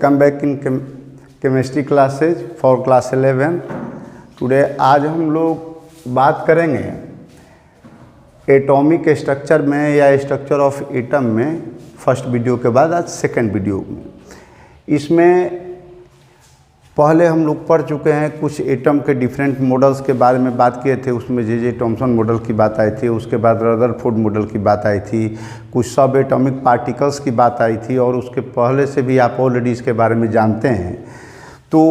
Welcome back in chemistry classes for class 11। Today आज हम लोग बात करेंगे एटॉमिक स्ट्रक्चर में या स्ट्रक्चर ऑफ एटम में। फर्स्ट वीडियो के बाद आज सेकंड वीडियो में। इसमें पहले हम लोग पढ़ चुके हैं, कुछ एटम के डिफरेंट मॉडल्स के बारे में बात किए थे। उसमें जे थॉमसन मॉडल की बात आई थी, उसके बाद रदरफोर्ड मॉडल की बात आई थी, कुछ सब एटॉमिक पार्टिकल्स की बात आई थी, और उसके पहले से भी आप ऑलरेडी इसके बारे में जानते हैं। तो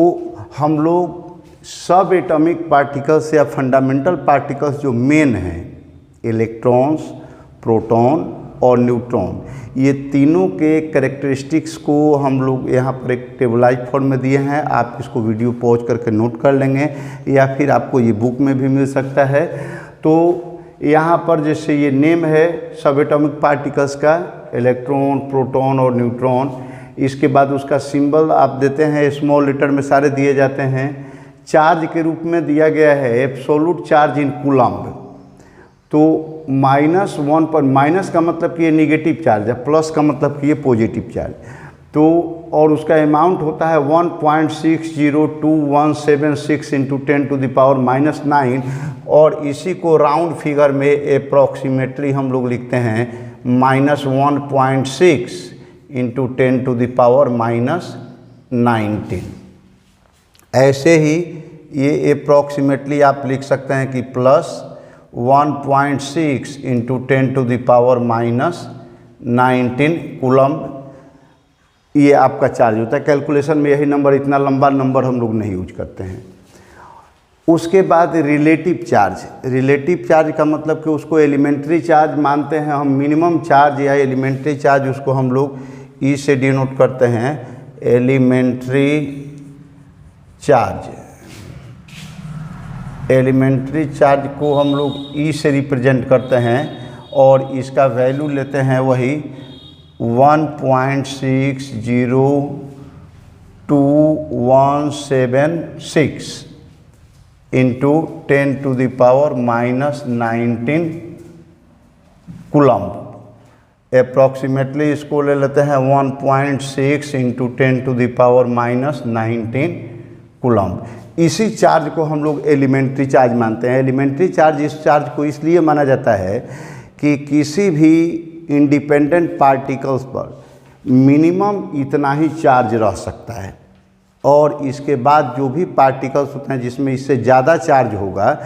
हम लोग सब एटॉमिक पार्टिकल्स या फंडामेंटल पार्टिकल्स जो मेन हैं, इलेक्ट्रॉन्स, प्रोटॉन और न्यूट्रॉन, ये तीनों के कैरेक्टरिस्टिक्स को हम लोग यहाँ पर एक टेबलाइज फॉर्म में दिए हैं। आप इसको वीडियो पॉज करके नोट कर लेंगे या फिर आपको ये बुक में भी मिल सकता है। तो यहाँ पर जैसे ये नेम है सब एटॉमिक पार्टिकल्स का, इलेक्ट्रॉन, प्रोटॉन और न्यूट्रॉन। इसके बाद उसका सिंबल आप देते हैं, स्मॉल लेटर में सारे दिए जाते हैं। चार्ज के रूप में दिया गया है एब्सोल्यूट चार्ज इन कूलम्ब। तो -1 पर, माइनस का मतलब कि ये निगेटिव चार्ज है, प्लस का मतलब कि ये पॉजिटिव चार्ज। तो और उसका अमाउंट होता है 1.60217 इंटू 10⁻⁻⁹, और इसी को राउंड फिगर में अप्रॉक्सीमेटली हम लोग लिखते हैं -1.6 इंटू 10⁻⁻19। ऐसे ही ये अप्रॉक्सीमेटली आप लिख सकते हैं कि प्लस 1.6 इंटू 10⁻⁻19 कूलम्ब ये आपका चार्ज होता है। कैलकुलेशन में यही नंबर, इतना लंबा नंबर हम लोग नहीं यूज करते हैं। उसके बाद रिलेटिव चार्ज। रिलेटिव चार्ज का मतलब कि उसको एलिमेंट्री चार्ज मानते हैं हम। मिनिमम चार्ज या एलिमेंट्री चार्ज, उसको हम लोग ई से डिनोट करते हैं, एलिमेंट्री चार्ज। एलिमेंट्री चार्ज को हम लोग ई से रिप्रेजेंट करते हैं, और इसका वैल्यू लेते हैं वही 1.60217 इंटू 10⁻⁻19 कूलम्ब। अप्रॉक्सीमेटली इसको ले लेते हैं 1.6 इंटू 10⁻⁻19 कूलम्ब। इसी चार्ज को हम लोग एलिमेंट्री चार्ज मानते हैं। एलिमेंट्री चार्ज, इस चार्ज को इसलिए माना जाता है कि किसी भी इंडिपेंडेंट पार्टिकल्स पर मिनिमम इतना ही चार्ज रह सकता है, और इसके बाद जो भी पार्टिकल्स होते हैं जिसमें इससे ज़्यादा चार्ज होगा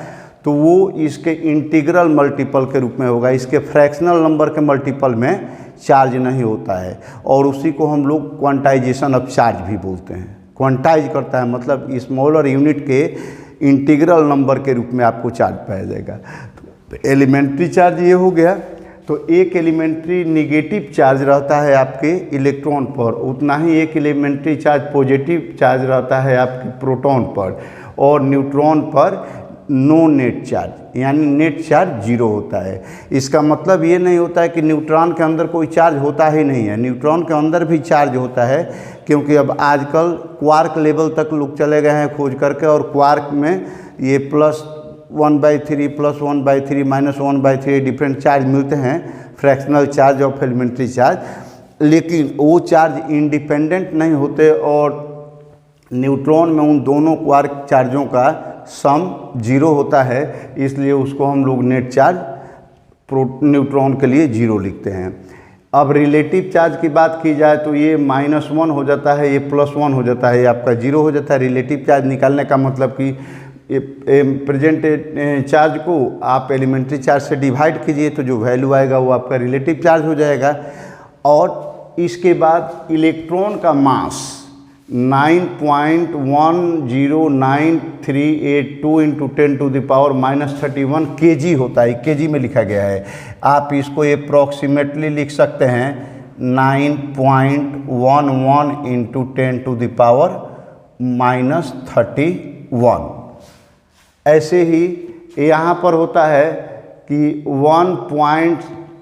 तो वो इसके इंटीग्रल मल्टीपल के रूप में होगा, इसके फ्रैक्शनल नंबर के मल्टीपल में चार्ज नहीं होता है। और उसी को हम लोग क्वांटाइजेशन ऑफ चार्ज भी बोलते हैं। क्वांटाइज करता है मतलब स्मॉलर यूनिट के इंटीग्रल नंबर के रूप में आपको चार्ज पाया जाएगा। तो एलिमेंट्री चार्ज ये हो गया। तो एक एलिमेंट्री निगेटिव चार्ज रहता है आपके इलेक्ट्रॉन पर, उतना ही एक एलिमेंट्री चार्ज पॉजिटिव चार्ज रहता है आपके प्रोटॉन पर, और न्यूट्रॉन पर नो नेट चार्ज, यानी नेट चार्ज 0 होता है। इसका मतलब ये नहीं होता है कि न्यूट्रॉन के अंदर कोई चार्ज होता ही नहीं है। न्यूट्रॉन के अंदर भी चार्ज होता है, क्योंकि अब आजकल क्वार्क लेवल तक लोग चले गए हैं खोज करके, और क्वार्क में ये +1/3, +1/3, -1/3 डिफरेंट चार्ज मिलते हैं, फ्रैक्शनल चार्ज और एलिमेंट्री चार्ज। लेकिन वो चार्ज इंडिपेंडेंट नहीं होते, और न्यूट्रॉन में उन दोनों क्वार्क चार्जों का सम 0 होता है, इसलिए उसको हम लोग नेट चार्ज न्यूट्रॉन के लिए 0 लिखते हैं। अब रिलेटिव चार्ज की बात की जाए तो ये -1 हो जाता है, ये +1 हो जाता है, ये आपका 0 हो जाता है। रिलेटिव चार्ज निकालने का मतलब कि प्रेजेंट चार्ज को आप एलिमेंट्री चार्ज से डिवाइड कीजिए, तो जो वैल्यू आएगा वो आपका रिलेटिव चार्ज हो जाएगा। और इसके बाद इलेक्ट्रॉन का मास 9.109382 इंटू 10⁻⁻31 kg होता है, kg में लिखा गया है। आप इसको अप्रॉक्सीमेटली लिख सकते हैं 9.11 इंटू 10⁻⁻31। ऐसे ही यहाँ पर होता है कि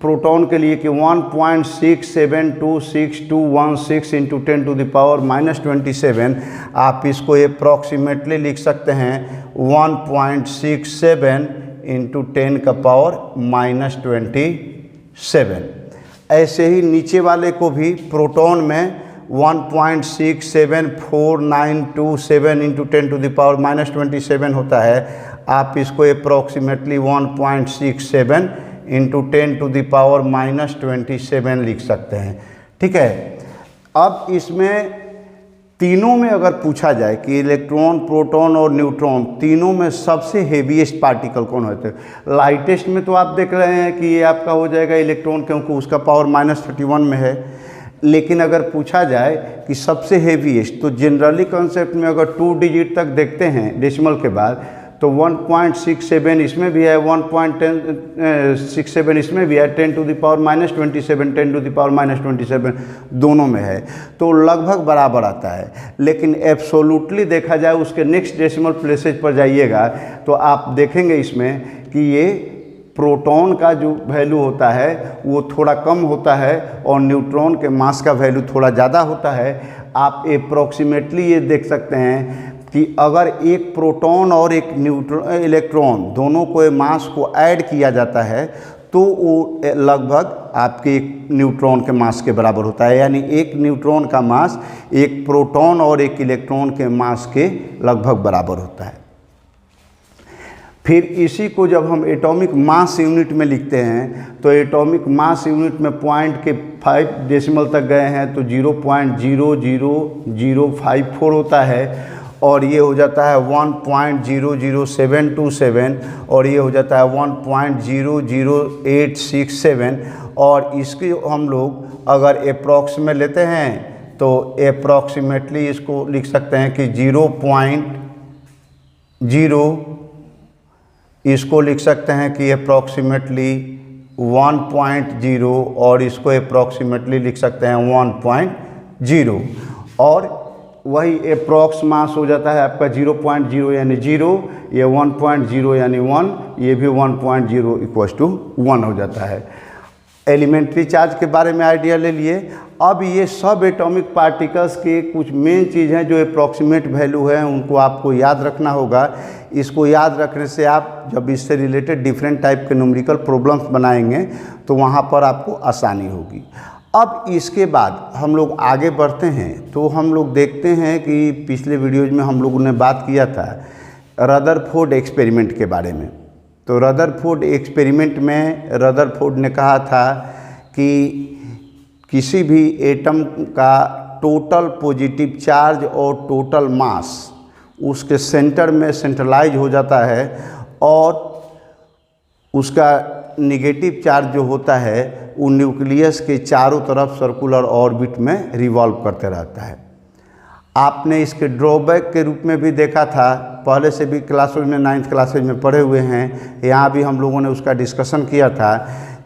प्रोटॉन के लिए कि 1.672616 इंटू 10⁻⁻27। आप इसको अप्रॉक्सीमेटली लिख सकते हैं 1.67 इंटू 10⁻⁻27। ऐसे ही नीचे वाले को भी प्रोटॉन में 1.67497 इंटू 10⁻⁻27 होता है। आप इसको अप्रॉक्सीमेटली 1.67 इंटू 10⁻⁻27 लिख सकते हैं। ठीक है। अब इसमें तीनों में अगर पूछा जाए कि इलेक्ट्रॉन, प्रोटॉन और न्यूट्रॉन तीनों में सबसे हेवीएस्ट पार्टिकल कौन होते हैं, लाइटेस्ट में तो आप देख रहे हैं कि ये आपका हो जाएगा इलेक्ट्रॉन, क्योंकि उसका पावर -31 में है। लेकिन अगर पूछा जाए कि सबसे हेवीएस्ट, तो जनरली कॉन्सेप्ट में अगर 2 डिजिट तक देखते हैं डेसिमल के बाद, तो 1.67 इसमें भी है, 1.67 इसमें भी है, 10⁻⁻27 10⁻⁻27 दोनों में है, तो लगभग बराबर आता है। लेकिन एब्सोल्युटली देखा जाए उसके नेक्स्ट डेसिमल प्लेसेज पर जाइएगा तो आप देखेंगे इसमें कि ये प्रोटॉन का जो वैल्यू होता है वो थोड़ा कम होता है और न्यूट्रॉन के मास का वैल्यू थोड़ा ज़्यादा होता है। आप अप्रॉक्सीमेटली ये देख सकते हैं कि अगर एक प्रोटॉन और एक इलेक्ट्रॉन दोनों को मास को ऐड किया जाता है तो वो लगभग आपके एक न्यूट्रॉन के मास के बराबर होता है। यानी एक न्यूट्रॉन का मास एक प्रोटॉन और एक इलेक्ट्रॉन के मास के लगभग बराबर होता है। फिर इसी को जब हम एटॉमिक मास यूनिट में लिखते हैं तो एटॉमिक मास यूनिट में पॉइंट के 5 डेसिमल तक गए हैं तो 0.00054 होता है, और ये हो जाता है 1.00727 और ये हो जाता है 1.00867। और इसकी हम लोग अगर अप्रॉक्सीमेट लेते हैं तो अप्रॉक्सीमेटली इसको लिख सकते हैं कि 0.0, इसको लिख सकते हैं कि अप्रॉक्सीमेटली 1.0 और इसको अप्रॉक्सीमेटली लिख सकते हैं 1.0, और वही अप्रॉक्स मास हो जाता है आपका 0.0 यानी 0, ये 1.0 यानी 1, ये भी 1.0 = 1 हो जाता है। एलिमेंट्री चार्ज के बारे में आइडिया ले लिए। अब ये सब एटॉमिक पार्टिकल्स के कुछ मेन चीज़ हैं जो अप्रॉक्सीमेट वैल्यू है, उनको आपको याद रखना होगा। इसको याद रखने से आप जब इससे रिलेटेड डिफरेंट टाइप के न्यूमेरिकल प्रॉब्लम्स बनाएंगे तो वहाँ पर आपको आसानी होगी। अब इसके बाद हम लोग आगे बढ़ते हैं तो हम लोग देखते हैं कि पिछले वीडियोज में हम लोगों ने बात किया था रदरफोर्ड एक्सपेरिमेंट के बारे में। तो रदरफोर्ड एक्सपेरिमेंट में रदरफोर्ड ने कहा था कि किसी भी एटम का टोटल पॉजिटिव चार्ज और टोटल मास उसके सेंटर में सेंट्रलाइज हो जाता है और उसका निगेटिव चार्ज जो होता है वो न्यूक्लियस के चारों तरफ सर्कुलर ऑर्बिट में रिवॉल्व करते रहता है। आपने इसके ड्रॉबैक के रूप में भी देखा था, पहले से भी क्लासेज में 9th क्लासेज में पढ़े हुए हैं, यहाँ भी हम लोगों ने उसका डिस्कशन किया था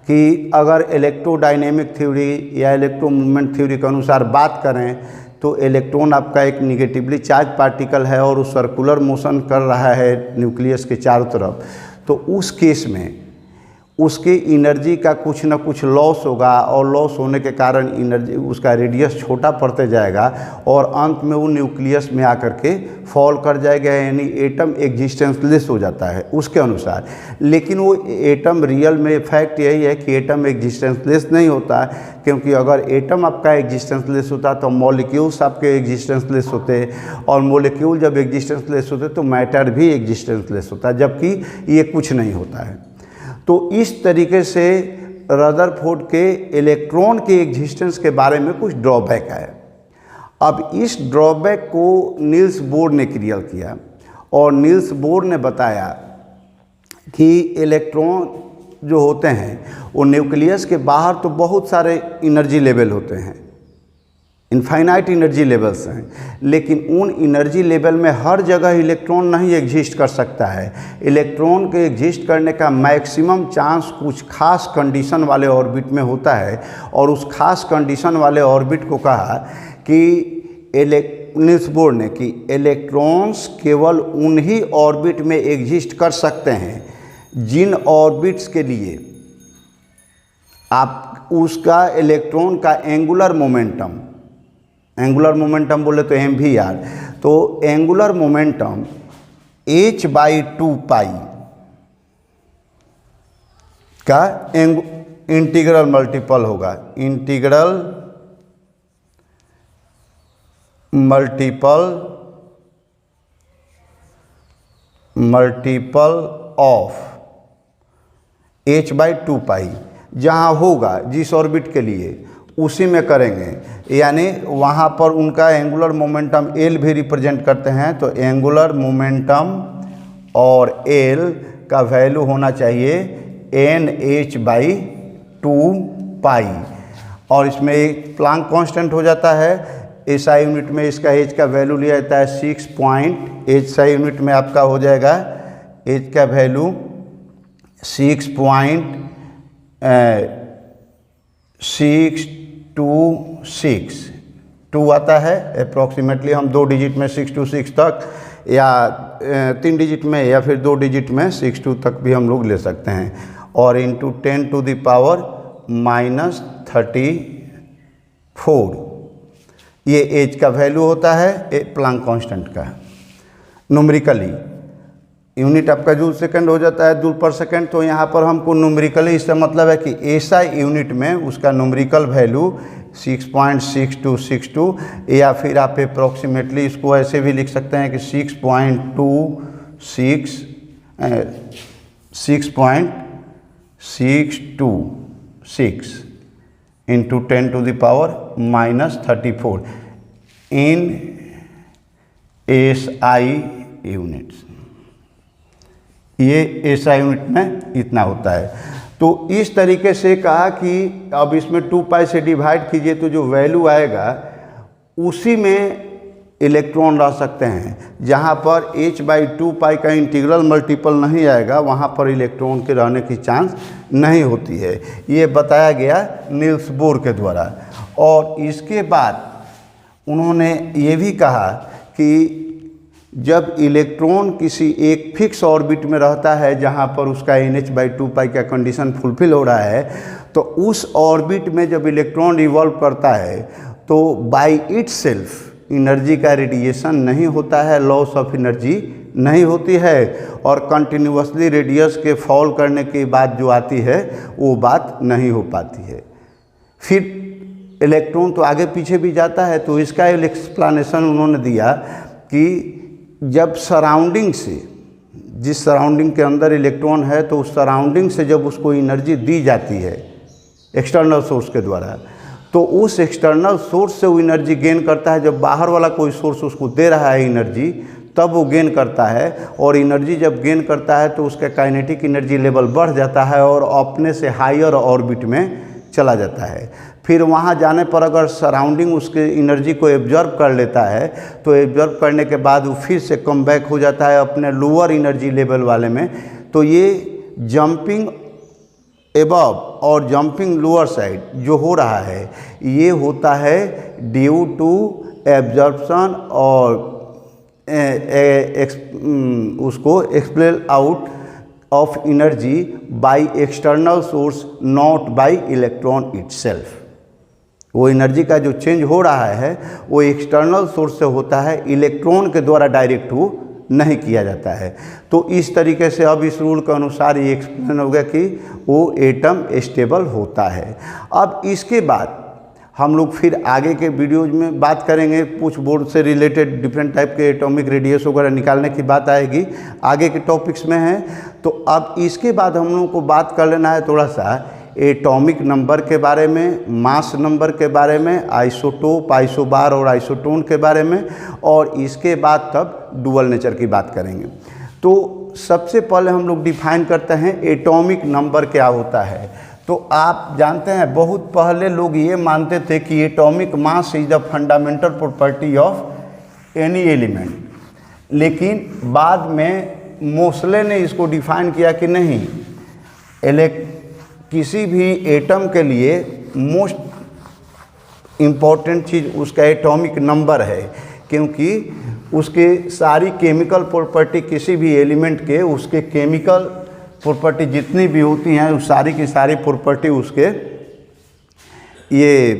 कि अगर इलेक्ट्रोडायनेमिक थ्योरी या इलेक्ट्रो मूवमेंट थ्योरी के अनुसार बात करें तो इलेक्ट्रॉन आपका एक निगेटिवली चार्ज पार्टिकल है और वो सर्कुलर मोशन कर रहा है न्यूक्लियस के चारों तरफ, तो उस केस में उसके एनर्जी का कुछ ना कुछ लॉस होगा और लॉस होने के कारण एनर्जी उसका रेडियस छोटा पड़ते जाएगा और अंत में वो न्यूक्लियस में आकर के फॉल कर जाएगा, यानी एटम एग्जिस्टेंसलेस हो जाता है उसके अनुसार। लेकिन वो एटम रियल में फैक्ट यही है कि एटम एग्जिस्टेंसलेस नहीं होता, क्योंकि अगर एटम आपका एग्जिस्टेंसलेस होता तो मॉलिक्यूल्स आपके एग्जिस्टेंसलेस होते, और मॉलिक्यूल जब एग्जिस्टेंसलेस होते तो मैटर भी एग्जिस्टेंसलेस होता, जबकि ये कुछ नहीं होता है। तो इस तरीके से रदरफोर्ड के इलेक्ट्रॉन के एग्जिस्टेंस के बारे में कुछ ड्रॉबैक है। अब इस ड्रॉबैक को नील्स बोर ने क्लियर किया और नील्स बोर ने बताया कि इलेक्ट्रॉन जो होते हैं वो न्यूक्लियस के बाहर तो बहुत सारे एनर्जी लेवल होते हैं, इनफाइनाइट एनर्जी लेवल्स हैं, लेकिन उन एनर्जी लेवल में हर जगह इलेक्ट्रॉन नहीं एग्जिस्ट कर सकता है। इलेक्ट्रॉन के एग्जिस्ट करने का मैक्सिमम चांस कुछ खास कंडीशन वाले ऑर्बिट में होता है, और उस खास कंडीशन वाले ऑर्बिट को कहा कि नील्स बोर ने कि इलेक्ट्रॉन्स केवल उन्हीं ऑर्बिट में एग्जिस्ट कर सकते हैं जिन ऑर्बिट्स के लिए आप उसका इलेक्ट्रॉन का एंगुलर मोमेंटम बोले तो MVR, तो एंगुलर मोमेंटम h/2 का इंटीग्रल मल्टीपल होगा, इंटीग्रल मल्टीपल ऑफ h/2 जहाँ होगा जिस ऑर्बिट के लिए उसी में करेंगे, यानी वहाँ पर उनका एंगुलर मोमेंटम L भी रिप्रेजेंट करते हैं, तो एंगुलर मोमेंटम और L का वैल्यू होना चाहिए NH/2 और इसमें एक प्लांक कांस्टेंट हो जाता है। SI यूनिट में इसका H का वैल्यू लिया जाता है 6 SI यूनिट में आपका हो जाएगा H का वैल्यू 6.626 आता है अप्रॉक्सीमेटली। हम 2 डिजिट में 626 तक या 3 डिजिट में या फिर 2 डिजिट में 62 तक भी हम लोग ले सकते हैं, और इंटू 10⁻34 ये एज का वैल्यू होता है प्लांक कांस्टेंट का। न्यूमेरिकली यूनिट आपका जूल सेकंड हो जाता है, जूल पर सेकंड, तो यहाँ पर हमको न्यूमेरिकली इसका मतलब है कि SI यूनिट में उसका न्यूमेरिकल वैल्यू 6.6262 या फिर आप अप्रॉक्सीमेटली इसको ऐसे भी लिख सकते हैं कि 6.626 इंटू 10⁻34 इन SI यूनिट्स। ये SI यूनिट में इतना होता है। तो इस तरीके से कहा कि अब इसमें 2 से डिवाइड कीजिए तो जो वैल्यू आएगा उसी में इलेक्ट्रॉन रह सकते हैं। जहाँ पर h/2 का इंटीग्रल मल्टीपल नहीं आएगा वहाँ पर इलेक्ट्रॉन के रहने की चांस नहीं होती है। ये बताया गया नील्स बोर के द्वारा। और इसके बाद उन्होंने ये भी कहा कि जब इलेक्ट्रॉन किसी एक फिक्स ऑर्बिट में रहता है जहाँ पर उसका NH/2 का कंडीशन फुलफिल हो रहा है, तो उस ऑर्बिट में जब इलेक्ट्रॉन रिवॉल्व करता है तो बाय इटसेल्फ एनर्जी का रेडिएशन नहीं होता है, लॉस ऑफ एनर्जी नहीं होती है, और कंटिन्यूसली रेडियस के फॉल करने की बात जो आती है वो बात नहीं हो पाती है। फिर इलेक्ट्रॉन तो आगे पीछे भी जाता है, तो इसका एक्सप्लेनेशन उन्होंने दिया कि जब सराउंडिंग से, जिस सराउंडिंग के अंदर इलेक्ट्रॉन है, तो उस सराउंडिंग से जब उसको एनर्जी दी जाती है एक्सटर्नल सोर्स के द्वारा, तो उस एक्सटर्नल सोर्स से वो एनर्जी गेन करता है। जब बाहर वाला कोई सोर्स उसको दे रहा है एनर्जी, तब वो गेन करता है, और एनर्जी जब गेन करता है तो उसका काइनेटिक एनर्जी लेवल बढ़ जाता है और अपने से हायर ऑर्बिट में चला जाता है। फिर वहाँ जाने पर अगर सराउंडिंग उसके एनर्जी को एब्जॉर्ब कर लेता है, तो एब्जॉर्ब करने के बाद वो फिर से कम बैक हो जाता है अपने लोअर एनर्जी लेवल वाले में। तो ये जंपिंग एबव और जंपिंग लोअर साइड जो हो रहा है, ये होता है ड्यू टू एब्जॉर्प्शन और उसको expel out of energy by external source, not bye electron itself. वो एनर्जी का जो चेंज हो रहा है वो एक्सटर्नल सोर्स से होता है, इलेक्ट्रॉन के द्वारा डायरेक्ट वो नहीं किया जाता है। तो इस तरीके से अब इस रूल के अनुसार ये एक्सप्लेन हो गया कि वो एटम स्टेबल होता है। अब इसके बाद हम लोग फिर आगे के वीडियोज में बात करेंगे, कुछ बोर्ड से रिलेटेड डिफरेंट टाइप के एटॉमिक रेडियस वगैरह निकालने की बात आएगी, आगे के टॉपिक्स में है। तो अब इसके बाद हम लोगों को बात कर लेना है थोड़ा सा एटॉमिक नंबर के बारे में, मास नंबर के बारे में, आइसोटोप, आइसोबार और आइसोटोन के बारे में, और इसके बाद तब डुअल नेचर की बात करेंगे। तो सबसे पहले हम लोग डिफाइन करते हैं एटॉमिक नंबर क्या होता है। तो आप जानते हैं बहुत पहले लोग ये मानते थे कि atomic mass is the fundamental property of any element, लेकिन बाद में मोसले ने इसको डिफाइन किया कि नहीं, किसी भी एटम के लिए मोस्ट इम्पॉर्टेंट चीज़ उसका एटॉमिक नंबर है, क्योंकि उसके सारी केमिकल प्रॉपर्टी किसी भी एलिमेंट के, उसके केमिकल प्रॉपर्टी जितनी भी होती हैं उस सारी की सारी प्रॉपर्टी उसके ये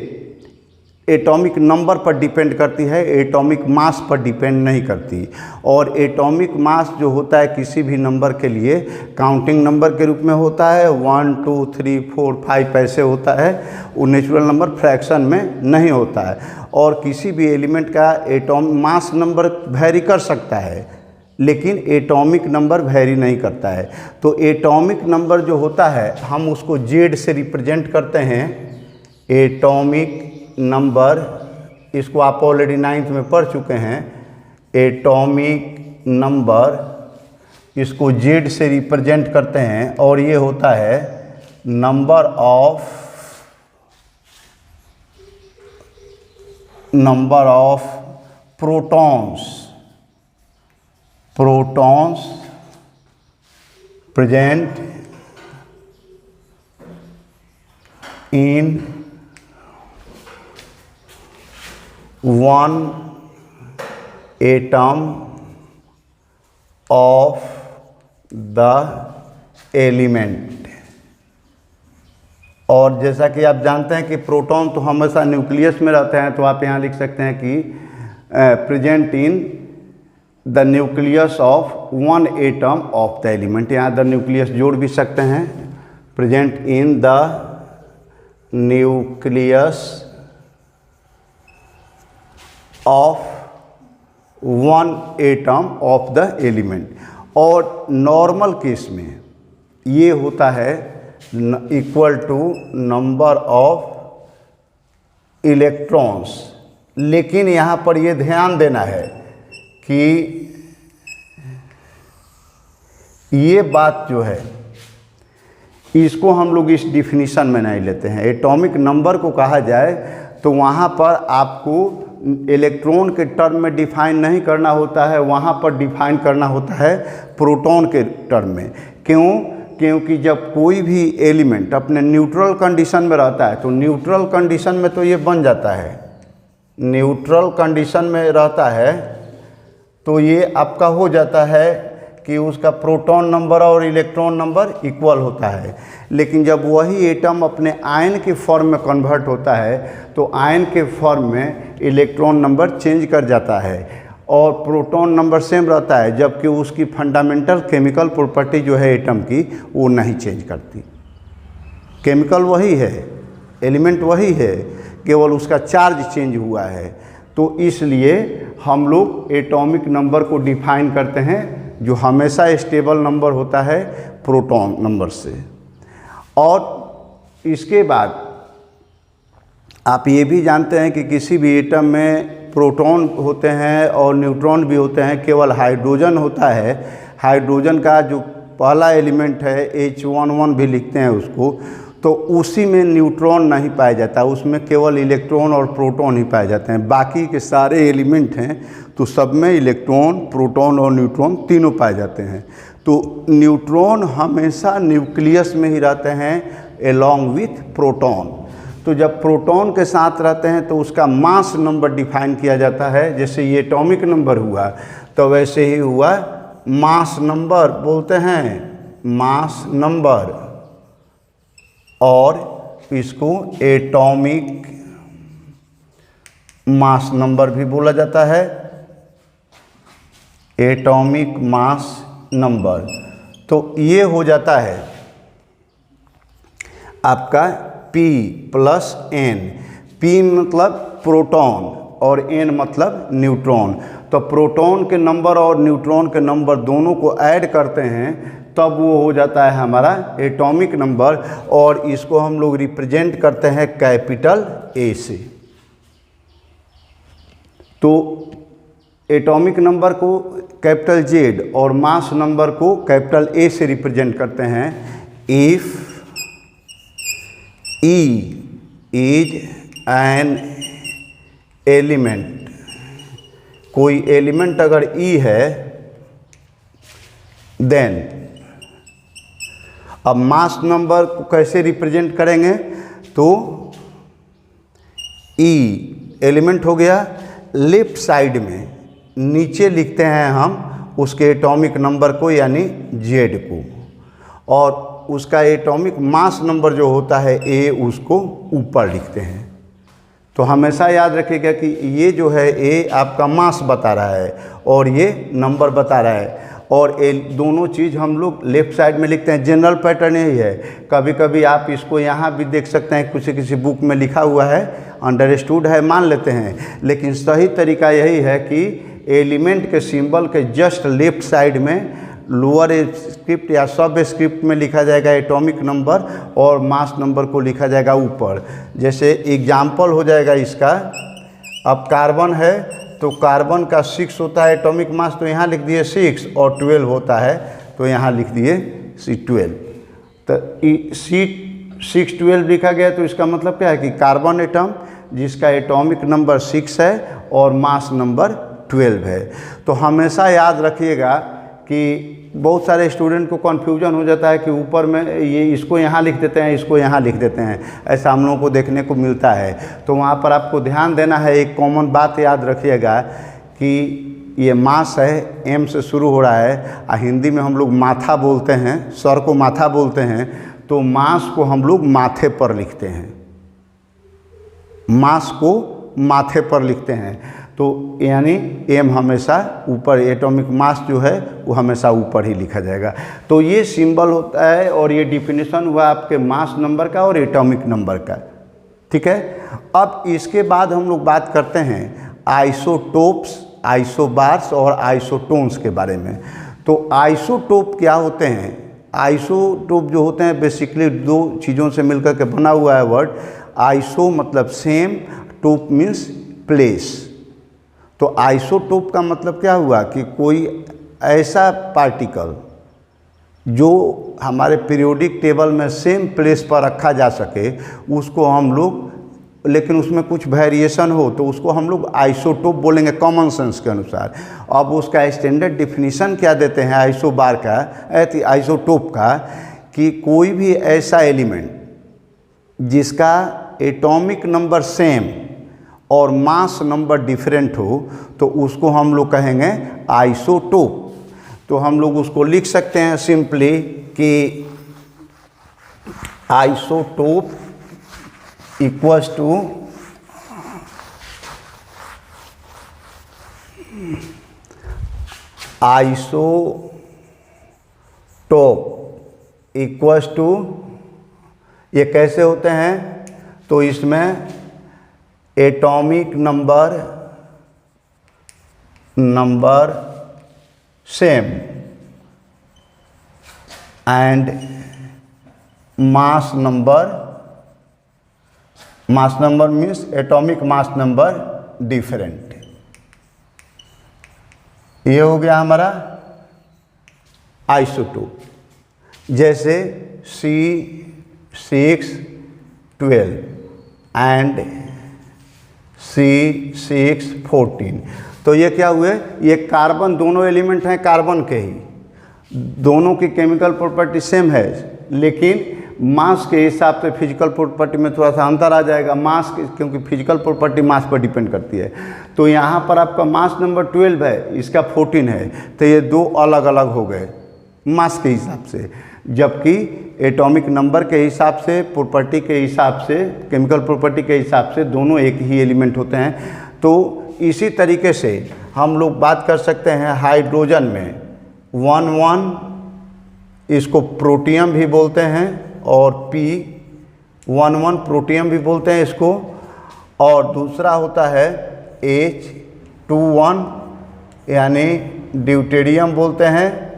एटॉमिक नंबर पर डिपेंड करती है, एटॉमिक मास पर डिपेंड नहीं करती। और एटॉमिक मास जो होता है किसी भी नंबर के लिए काउंटिंग नंबर के रूप में होता है, 1 2 3 4 5 ऐसे होता है, वो नेचुरल नंबर फ्रैक्शन में नहीं होता है। और किसी भी एलिमेंट का एटॉमिक मास नंबर वैरी कर सकता है, लेकिन एटॉमिक नंबर वैरी नहीं करता है। तो एटॉमिक नंबर जो होता है हम उसको जेड से रिप्रेजेंट करते हैं। एटॉमिक नंबर, इसको आप ऑलरेडी 9th में पढ़ चुके हैं। एटॉमिक नंबर इसको जेड से रिप्रेजेंट करते हैं और ये होता है number of protons present in one atom of the element। और जैसा कि आप जानते हैं कि प्रोटॉन तो हमेशा न्यूक्लियस में रहते हैं, तो आप यहाँ लिख सकते हैं कि present in the nucleus of one atom of the element. यहाँ द न्यूक्लियस जोड़ भी सकते हैं, present in the nucleus of one atom of the element. और नॉर्मल केस में ये होता है equal to number of electrons. लेकिन यहाँ पर ये ध्यान देना है कि ये बात जो है इसको हम लोग इस डिफिनीशन में नहीं लेते हैं। एटॉमिक नंबर को कहा जाए तो वहाँ पर आपको इलेक्ट्रॉन के टर्म में डिफाइन नहीं करना होता है, वहाँ पर डिफाइन करना होता है प्रोटॉन के टर्म में। क्यों? क्योंकि जब कोई भी एलिमेंट अपने न्यूट्रल कंडीशन में रहता है तो न्यूट्रल कंडीशन में तो ये बन जाता है, न्यूट्रल कंडीशन में रहता है तो ये आपका हो जाता है कि उसका प्रोटॉन नंबर और इलेक्ट्रॉन नंबर इक्वल होता है। लेकिन जब वही एटम अपने आयन के फॉर्म में कन्वर्ट होता है तो आयन के फॉर्म में इलेक्ट्रॉन नंबर चेंज कर जाता है और प्रोटॉन नंबर सेम रहता है, जबकि उसकी फंडामेंटल केमिकल प्रॉपर्टी जो है एटम की वो नहीं चेंज करती। केमिकल वही है, एलिमेंट वही है, केवल उसका चार्ज चेंज हुआ है। तो इसलिए हम लोग एटॉमिक नंबर को डिफाइन करते हैं जो हमेशा स्टेबल नंबर होता है प्रोटॉन नंबर से। और इसके बाद आप ये भी जानते हैं कि किसी भी एटम में प्रोटॉन होते हैं और न्यूट्रॉन भी होते हैं, केवल हाइड्रोजन होता है। हाइड्रोजन का जो पहला एलिमेंट है H11 भी लिखते हैं उसको, तो उसी में न्यूट्रॉन नहीं पाया जाता, उसमें केवल इलेक्ट्रॉन और प्रोटॉन ही पाए जाते हैं। बाकी के सारे एलिमेंट हैं तो सब में इलेक्ट्रॉन, प्रोटॉन और न्यूट्रॉन तीनों पाए जाते हैं। तो न्यूट्रॉन हमेशा न्यूक्लियस में ही रहते हैं एलॉन्ग विथ प्रोटॉन। तो जब प्रोटॉन के साथ रहते हैं तो उसका मास नंबर डिफाइन किया जाता है। जैसे ये एटॉमिक नंबर हुआ तो वैसे ही हुआ मास नंबर, बोलते हैं मास नंबर, और इसको एटॉमिक मास नंबर भी बोला जाता है, एटॉमिक मास नंबर। तो ये हो जाता है आपका P प्लस N। P मतलब प्रोटॉन और N मतलब न्यूट्रॉन। तो प्रोटॉन के नंबर और न्यूट्रॉन के नंबर दोनों को ऐड करते हैं तब वो हो जाता है हमारा एटॉमिक नंबर, और इसको हम लोग रिप्रेजेंट करते हैं कैपिटल A से। तो एटॉमिक नंबर को कैपिटल Z और मास नंबर को कैपिटल A से रिप्रेजेंट करते हैं। If E is an element, कोई एलिमेंट अगर E है देन, अब मास नंबर को कैसे रिप्रेजेंट करेंगे, तो E एलिमेंट हो गया, लेफ्ट साइड में नीचे लिखते हैं हम उसके एटॉमिक नंबर को यानी Z को, और उसका एटॉमिक मास नंबर जो होता है A उसको ऊपर लिखते हैं। तो हमेशा याद रखिएगा कि ये जो है ए आपका मास बता रहा है और ये नंबर बता रहा है, और ये दोनों चीज़ हम लोग लेफ्ट साइड में लिखते हैं। जनरल पैटर्न यही है। कभी कभी आप इसको यहाँ भी देख सकते हैं, किसी बुक में लिखा हुआ है, अंडरस्टूड है, मान लेते हैं, लेकिन सही तरीका यही है कि एलिमेंट के सिंबल के जस्ट लेफ्ट साइड में लोअर स्क्रिप्ट या सब स्क्रिप्ट में लिखा जाएगा एटॉमिक नंबर और मास नंबर को लिखा जाएगा ऊपर। जैसे एग्जाम्पल हो जाएगा इसका, अब कार्बन है तो कार्बन का 6 होता है एटॉमिक मास, तो यहाँ लिख दिए 6, और 12 होता है तो यहाँ लिख दिए C12। तो C612 लिखा गया, तो इसका मतलब क्या है कि कार्बन एटम जिसका एटॉमिक नंबर 6 है और मास नंबर 12 है। तो हमेशा याद रखिएगा कि बहुत सारे स्टूडेंट को कन्फ्यूजन हो जाता है कि ऊपर में ये इसको यहाँ लिख देते हैं, इसको यहाँ लिख देते हैं, ऐसा हम लोगों को देखने को मिलता है। तो वहाँ पर आपको ध्यान देना है, एक कॉमन बात याद रखिएगा कि ये मास है, एम से शुरू हो रहा है, हिंदी में हम लोग माथा बोलते हैं, सर को माथा बोलते हैं, तो मास को हम लोग माथे पर लिखते हैं, मास को माथे पर लिखते हैं। तो यानी एम हमेशा ऊपर, एटॉमिक मास जो है वो हमेशा ऊपर ही लिखा जाएगा। तो ये सिंबल होता है और ये डिफिनेशन हुआ आपके मास नंबर का और एटॉमिक नंबर का। ठीक है, अब इसके बाद हम लोग बात करते हैं आइसोटोप्स, आइसोबार्स और आइसोटोन्स के बारे में। तो आइसोटोप क्या होते हैं? आइसोटोप जो होते हैं बेसिकली दो चीज़ों से मिलकर के बना हुआ है वर्ड। आइसो मतलब सेम, टोप मीन्स प्लेस। तो आइसोटोप का मतलब क्या हुआ कि कोई ऐसा पार्टिकल जो हमारे पीरियोडिक टेबल में सेम प्लेस पर रखा जा सके, उसको हम लोग, लेकिन उसमें कुछ वेरिएशन हो तो उसको हम लोग आइसोटोप बोलेंगे कॉमन सेंस के अनुसार। अब उसका स्टैंडर्ड डिफिनीशन क्या देते हैं आइसोबार का, आइसोटोप का, कि कोई भी ऐसा एलिमेंट जिसका एटॉमिक नंबर सेम और मास नंबर डिफरेंट हो तो उसको हम लोग कहेंगे आइसोटोप। तो हम लोग उसको लिख सकते हैं सिंपली कि isotope equals to isotope equals to, ये कैसे होते हैं? तो इसमें atomic number same and mass number means atomic mass number different. ये हो गया हमारा आइसोटोप। जैसे C612 एंड C614, तो ये क्या हुए? ये कार्बन, दोनों एलिमेंट हैं कार्बन के ही, दोनों की केमिकल प्रॉपर्टी सेम है, लेकिन मास के हिसाब से फिजिकल प्रॉपर्टी में थोड़ा सा अंतर आ जाएगा। मास क्योंकि फिजिकल प्रॉपर्टी मास पर डिपेंड करती है। तो यहाँ पर आपका मास नंबर 12 है, इसका 14 है, तो ये दो अलग अलग हो गए मास के हिसाब से, जबकि एटॉमिक नंबर के हिसाब से, प्रॉपर्टी के हिसाब से, केमिकल प्रॉपर्टी के हिसाब से दोनों एक ही एलिमेंट होते हैं। तो इसी तरीके से हम लोग बात कर सकते हैं हाइड्रोजन में 1,1, इसको प्रोटियम भी बोलते हैं, और P11 प्रोटियम भी बोलते हैं इसको, और दूसरा होता है H21 यानी ड्यूटेरियम बोलते हैं,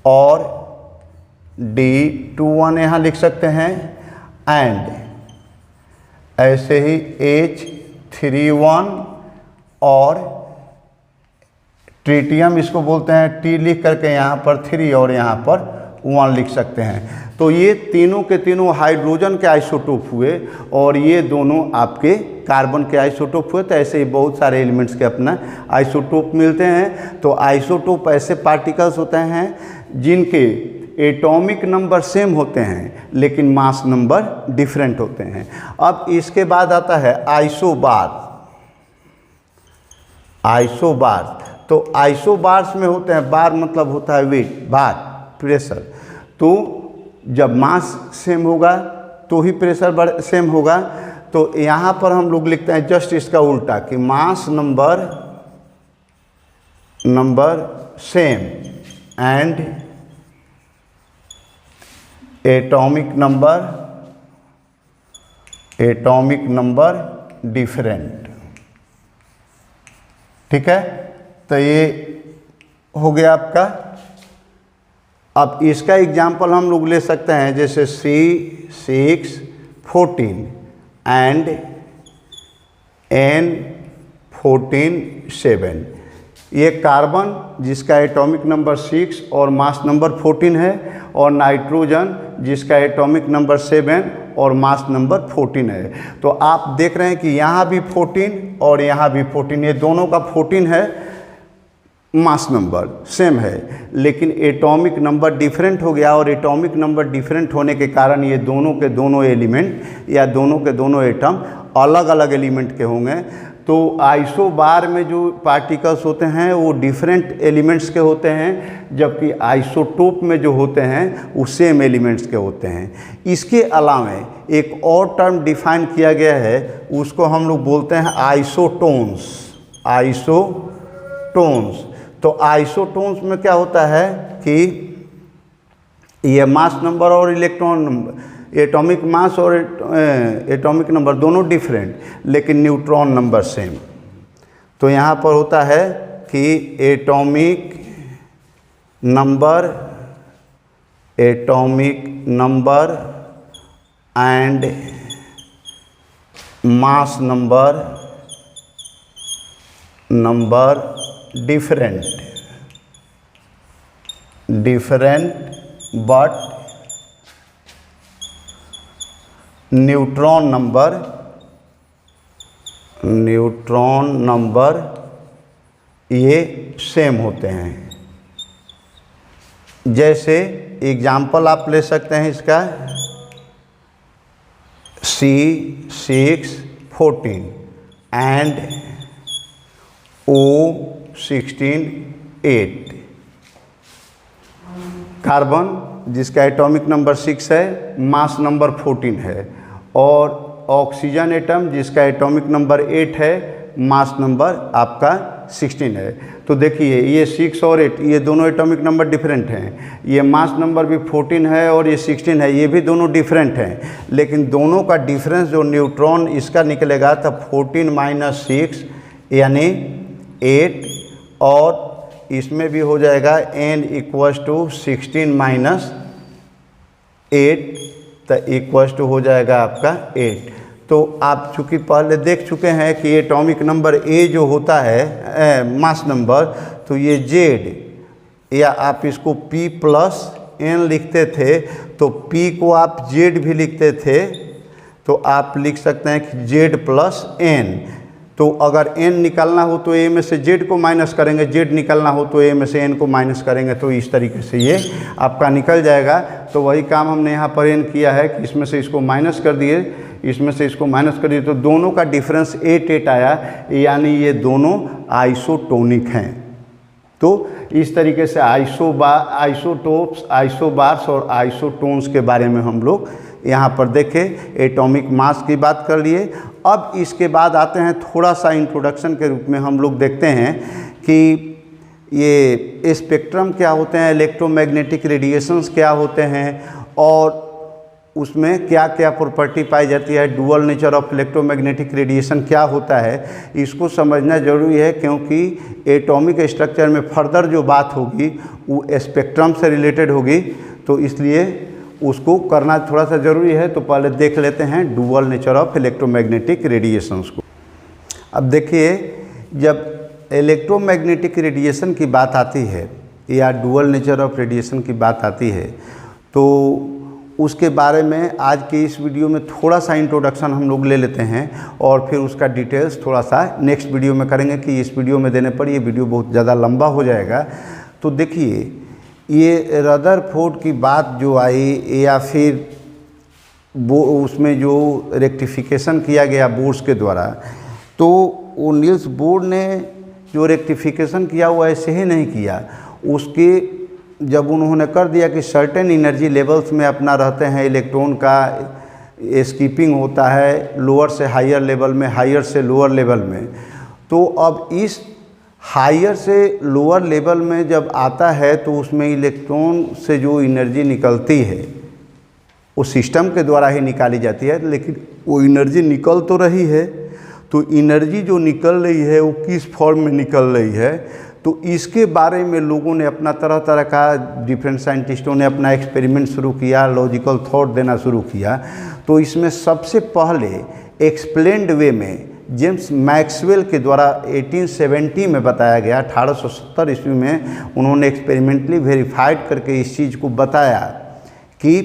और D21 यहाँ लिख सकते हैं, एंड ऐसे ही H31 और ट्रिटियम इसको बोलते हैं, T लिख करके यहाँ पर 3 और यहाँ पर 1 लिख सकते हैं। तो ये तीनों के तीनों हाइड्रोजन के आइसोटोप हुए और ये दोनों आपके कार्बन के आइसोटोप हुए। तो ऐसे ही बहुत सारे एलिमेंट्स के अपना आइसोटोप मिलते हैं। तो आइसोटोप ऐसे पार्टिकल्स होते हैं जिनके एटॉमिक नंबर सेम होते हैं लेकिन मास नंबर डिफरेंट होते हैं। अब इसके बाद आता है आइसोबार। तो आइसोबार्स में होते हैं, बार मतलब होता है वेट, बार प्रेशर। तो जब मास सेम होगा तो ही प्रेशर सेम होगा। तो यहाँ पर हम लोग लिखते हैं जस्ट इसका उल्टा कि mass number same and atomic number different. ठीक है, तो ये हो गया आपका। अब इसका एग्जाम्पल हम लोग ले सकते हैं, जैसे C614 एंड N147। ये कार्बन जिसका एटॉमिक नंबर 6 और मास नंबर 14 है, और नाइट्रोजन जिसका एटॉमिक नंबर 7 और मास नंबर 14 है। तो आप देख रहे हैं कि यहाँ भी 14 और यहाँ भी 14, ये दोनों का 14 है, मास नंबर सेम है, लेकिन एटॉमिक नंबर डिफरेंट हो गया। और एटॉमिक नंबर डिफरेंट होने के कारण ये दोनों के दोनों एलिमेंट या दोनों के दोनों एटम अलग अलग एलिमेंट के होंगे। तो आइसोबार में जो पार्टिकल्स होते हैं वो डिफरेंट एलिमेंट्स के होते हैं, जबकि आइसोटोप में जो होते हैं वो सेम एलिमेंट्स के होते हैं। इसके अलावा एक और टर्म डिफाइन किया गया है, उसको हम लोग बोलते हैं आइसोटोन्स। तो आइसोटोन्स में क्या होता है कि ये मास नंबर और इलेक्ट्रॉन नंबर, एटॉमिक मास और एटॉमिक नंबर दोनों डिफरेंट, लेकिन न्यूट्रॉन नंबर सेम। तो यहाँ पर होता है कि atomic number and mass number different but neutron number ये सेम होते हैं। जैसे एग्जाम्पल आप ले सकते हैं इसका C614 एंड O168। कार्बन जिसका एटॉमिक नंबर 6 है, मास नंबर 14 है, और ऑक्सीजन एटम जिसका एटॉमिक नंबर 8 है, मास नंबर आपका 16 है। तो देखिए ये 6 और 8 ये दोनों एटॉमिक नंबर डिफरेंट हैं, ये मास नंबर भी 14 है और ये 16 है, ये भी दोनों डिफरेंट हैं, लेकिन दोनों का डिफरेंस जो न्यूट्रॉन इसका निकलेगा तब 14 - 6 यानी 8, और इसमें भी हो जाएगा n = 16 - 8 तो इक्वल्स टू हो जाएगा आपका 8। तो आप चूँकि पहले देख चुके हैं कि एटॉमिक नंबर A जो होता है मास नंबर, तो ये Z या आप इसको P + N लिखते थे, तो P को आप Z भी लिखते थे, तो आप लिख सकते हैं कि Z + N। तो अगर n निकालना हो तो a में से z को माइनस करेंगे, z निकालना हो तो a में से n को माइनस करेंगे, तो इस तरीके से ये आपका निकल जाएगा। तो वही काम हमने यहाँ पर n किया है कि इसमें से इसको माइनस कर दिए, इसमें से इसको माइनस कर दिए, तो दोनों का डिफरेंस 8 आया, यानी ये दोनों आइसोटोनिक हैं। तो इस तरीके से आइसोटोप्स, आइसोबार्स और आइसोटोन्स के बारे में हम लोग यहाँ पर देखें। एटॉमिक मास की बात कर लिए। अब इसके बाद आते हैं थोड़ा सा इंट्रोडक्शन के रूप में हम लोग देखते हैं कि ये स्पेक्ट्रम क्या होते हैं, इलेक्ट्रोमैग्नेटिक रेडिएशंस क्या होते हैं, और उसमें क्या क्या प्रॉपर्टी पाई जाती है, dual nature of electromagnetic radiation क्या होता है, इसको समझना जरूरी है, क्योंकि एटॉमिक स्ट्रक्चर में फर्दर जो बात होगी वो स्पेक्ट्रम से रिलेटेड होगी, तो इसलिए उसको करना थोड़ा सा ज़रूरी है। तो पहले देख लेते हैं dual nature of electromagnetic radiations को। अब देखिए, जब इलेक्ट्रोमैग्नेटिक रेडिएशन की बात आती है या डुअल नेचर ऑफ रेडिएशन की बात आती है, तो उसके बारे में आज के इस वीडियो में थोड़ा सा इंट्रोडक्शन हम लोग ले लेते हैं, और फिर उसका डिटेल्स थोड़ा सा नेक्स्ट वीडियो में करेंगे कि इस वीडियो में देने पर ये वीडियो बहुत ज़्यादा लंबा हो जाएगा। तो देखिए, ये रदरफोर्ड की बात जो आई, या फिर वो उसमें जो रेक्टिफिकेशन किया गया बोर्स के द्वारा, तो वो नील्स बोर ने जो रेक्टिफिकेशन किया वो ऐसे ही नहीं किया। उसके जब उन्होंने कर दिया कि सर्टेन एनर्जी लेवल्स में अपना रहते हैं इलेक्ट्रॉन का स्कीपिंग होता है लोअर से हायर लेवल में, हायर से लोअर लेवल में। तो अब इस हायर से लोअर लेवल में जब आता है तो उसमें इलेक्ट्रॉन से जो एनर्जी निकलती है वो सिस्टम के द्वारा ही निकाली जाती है, लेकिन वो एनर्जी निकल तो रही है। तो एनर्जी जो निकल रही है वो किस फॉर्म में निकल रही है, तो इसके बारे में लोगों ने अपना तरह तरह का, डिफरेंट साइंटिस्टों ने अपना एक्सपेरिमेंट शुरू किया, लॉजिकल थॉट देना शुरू किया। तो इसमें सबसे पहले एक्सप्लेन्ड वे में जेम्स मैक्सवेल के द्वारा 1870 में बताया गया, 1870 ईस्वी में उन्होंने एक्सपेरिमेंटली वेरीफाइड करके इस चीज़ को बताया कि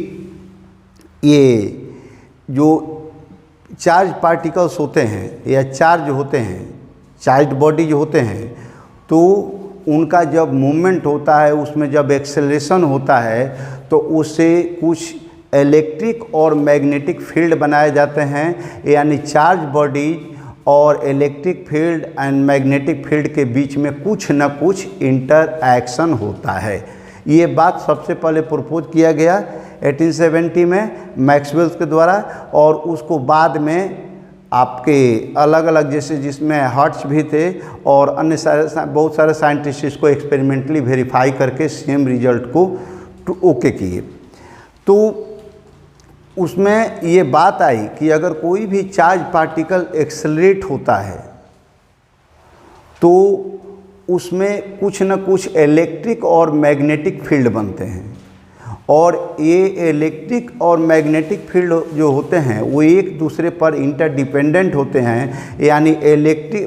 ये जो चार्ज पार्टिकल्स होते हैं या चार्ज होते हैं, चार्ज बॉडी जो होते हैं, तो उनका जब मूवमेंट होता है, उसमें जब एक्सेलरेशन होता है तो उससे कुछ इलेक्ट्रिक और मैग्नेटिक फील्ड बनाए जाते हैं। यानी चार्ज बॉडीज और electric field and magnetic field के बीच में कुछ न कुछ इंटरएक्शन होता है। ये बात सबसे पहले प्रपोज किया गया 1870 में मैक्सवेल के द्वारा, और उसको बाद में आपके अलग अलग, जैसे जिसमें हर्ट्ज भी थे और अन्य सारे बहुत सारे साइंटिस्ट इसको एक्सपेरिमेंटली वेरीफाई करके सेम रिजल्ट को ओके किए। तो उसमें ये बात आई कि अगर कोई भी चार्ज पार्टिकल एक्सेलरेट होता है तो उसमें कुछ न कुछ इलेक्ट्रिक और मैग्नेटिक फील्ड बनते हैं, और ये इलेक्ट्रिक और मैग्नेटिक फील्ड जो होते हैं वो एक दूसरे पर इंटरडिपेंडेंट होते हैं। यानी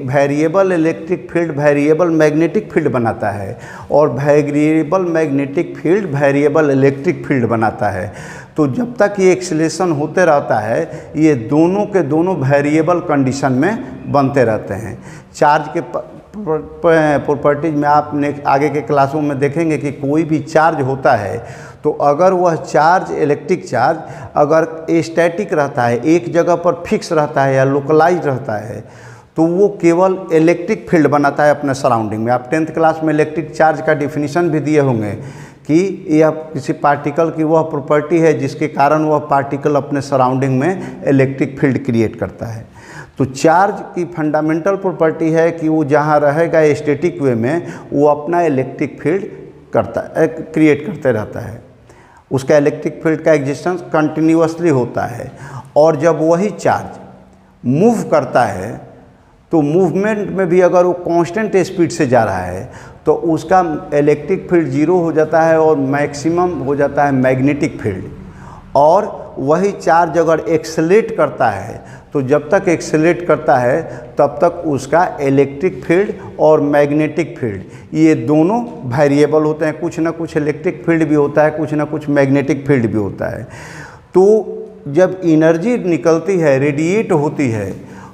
variable electric field variable magnetic field बनाता है, और variable magnetic field variable electric field बनाता है। तो जब तक ये एक्सेलरेशन होते रहता है, ये दोनों के दोनों वेरिएबल कंडीशन में बनते रहते हैं। चार्ज के प्रॉपर्टीज में आपने आगे के क्लासों में देखेंगे कि कोई भी चार्ज होता है तो अगर वह चार्ज, इलेक्ट्रिक चार्ज अगर स्टैटिक रहता है, एक जगह पर फिक्स रहता है या लोकलाइज रहता है, तो वो केवल इलेक्ट्रिक फील्ड बनाता है अपने सराउंडिंग में। आप 10th क्लास में इलेक्ट्रिक चार्ज का डिफिनीशन भी दिए होंगे कि यह किसी पार्टिकल की वह प्रॉपर्टी है जिसके कारण वह पार्टिकल अपने सराउंडिंग में इलेक्ट्रिक फील्ड क्रिएट करता है। तो चार्ज की फंडामेंटल प्रॉपर्टी है कि वो जहाँ रहेगा स्टैटिक वे में वो अपना इलेक्ट्रिक फील्ड क्रिएट करते रहता है। उसका इलेक्ट्रिक फील्ड का एग्जिस्टेंस कंटिन्यूअसली होता है, और जब वही चार्ज मूव करता है तो मूवमेंट में भी अगर वो कांस्टेंट स्पीड से जा रहा है तो उसका इलेक्ट्रिक फील्ड 0 हो जाता है और मैक्सिमम हो जाता है मैग्नेटिक फील्ड। और वही चार्ज अगर एक्सेलरेट करता है तो जब तक एक्सेलरेट करता है तब तक उसका इलेक्ट्रिक फील्ड और मैग्नेटिक फील्ड ये दोनों वेरिएबल होते हैं। कुछ ना कुछ इलेक्ट्रिक फील्ड भी होता है, कुछ ना कुछ मैग्नेटिक फील्ड भी होता है। तो जब एनर्जी निकलती है, रेडिएट होती है,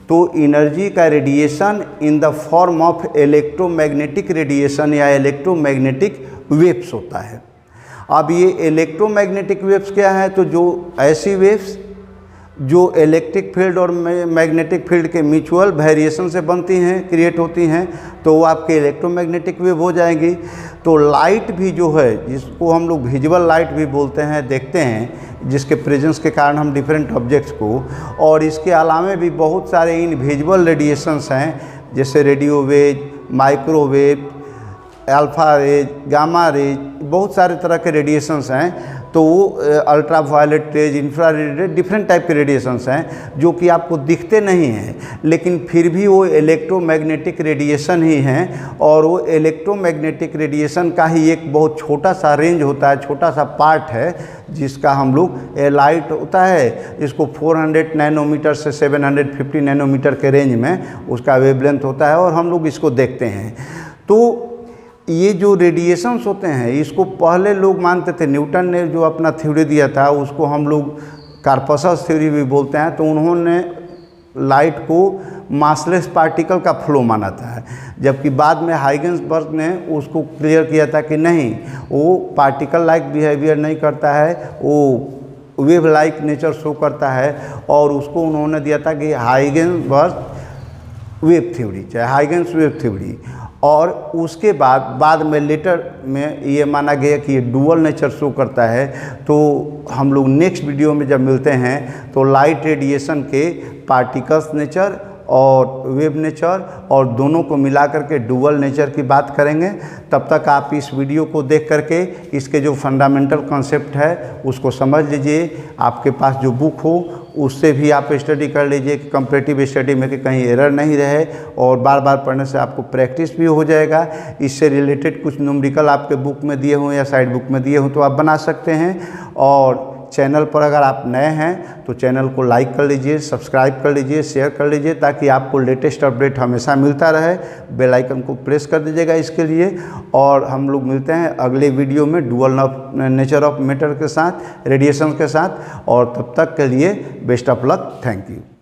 तो एनर्जी का radiation in the form of electromagnetic radiation या इलेक्ट्रोमैग्नेटिक वेव्स होता है। अब ये इलेक्ट्रोमैग्नेटिक वेव्स क्या है, तो जो ऐसी वेव्स जो इलेक्ट्रिक फील्ड और मैग्नेटिक फील्ड के म्यूचुअल वेरिएशन से बनती हैं, क्रिएट होती हैं, तो वो आपके इलेक्ट्रोमैग्नेटिक वेव हो जाएंगी। तो लाइट भी जो है, जिसको हम लोग विजुअल लाइट भी बोलते हैं, देखते हैं जिसके प्रेजेंस के कारण हम डिफरेंट ऑब्जेक्ट्स को, और इसके अलावा भी बहुत सारे इनविजिबल रेडिएशंस हैं, जैसे radio wave, microwave, alpha rays, gamma rays, बहुत सारे तरह के रेडिएशंस हैं। तो वो ultraviolet rays, infrared rays, different type के रेडिएशंस हैं जो कि आपको दिखते नहीं हैं, लेकिन फिर भी वो इलेक्ट्रोमैग्नेटिक रेडिएशन ही हैं। और वो इलेक्ट्रोमैग्नेटिक रेडिएशन का ही एक बहुत छोटा सा रेंज होता है, छोटा सा पार्ट है, जिसका हम लोग लाइट होता है, इसको 400 नैनोमीटर से 750 नैनोमीटर के रेंज में उसका वेवलेंथ होता है, और हम लोग इसको देखते हैं। तो ये जो रेडिएशंस होते हैं, इसको पहले लोग मानते थे, न्यूटन ने जो अपना थ्योरी दिया था उसको हम लोग कार्पसस थ्योरी भी बोलते हैं। तो उन्होंने लाइट को मासलेस पार्टिकल का फ्लो माना था, जबकि बाद में हाइगेंसबर्ग ने उसको क्लियर किया था कि नहीं, वो पार्टिकल लाइक बिहेवियर नहीं करता है, वो वेव लाइक नेचर शो करता है। और उसको उन्होंने दिया था कि हाइगेंसबर्ग वेव थ्योरी, चाहे हाइगेंस वेव थ्योरी। और उसके बाद में लेटर में ये माना गया कि ये डुअल नेचर शो करता है। तो हम लोग नेक्स्ट वीडियो में जब मिलते हैं तो लाइट रेडिएशन के पार्टिकल्स नेचर और वेव नेचर और दोनों को मिला करके डुअल नेचर की बात करेंगे। तब तक आप इस वीडियो को देख करके इसके जो फंडामेंटल कॉन्सेप्ट है उसको समझ लीजिए। आपके पास जो बुक हो उससे भी आप स्टडी कर लीजिए कि कंपैरेटिव स्टडी में कि कहीं एरर नहीं रहे, और बार बार पढ़ने से आपको प्रैक्टिस भी हो जाएगा। इससे रिलेटेड कुछ न्यूमेरिकल आपके बुक में दिए हों या साइड बुक में दिए हों तो आप बना सकते हैं। और चैनल पर अगर आप नए हैं तो चैनल को लाइक कर लीजिए, सब्सक्राइब कर लीजिए, शेयर कर लीजिए, ताकि आपको लेटेस्ट अपडेट हमेशा मिलता रहे। बेल आइकन को प्रेस कर दीजिएगा इसके लिए। और हम लोग मिलते हैं अगले वीडियो में डुअल नेचर ऑफ मैटर के साथ, रेडिएशन के साथ। और तब तक के लिए best of luck. Thank you.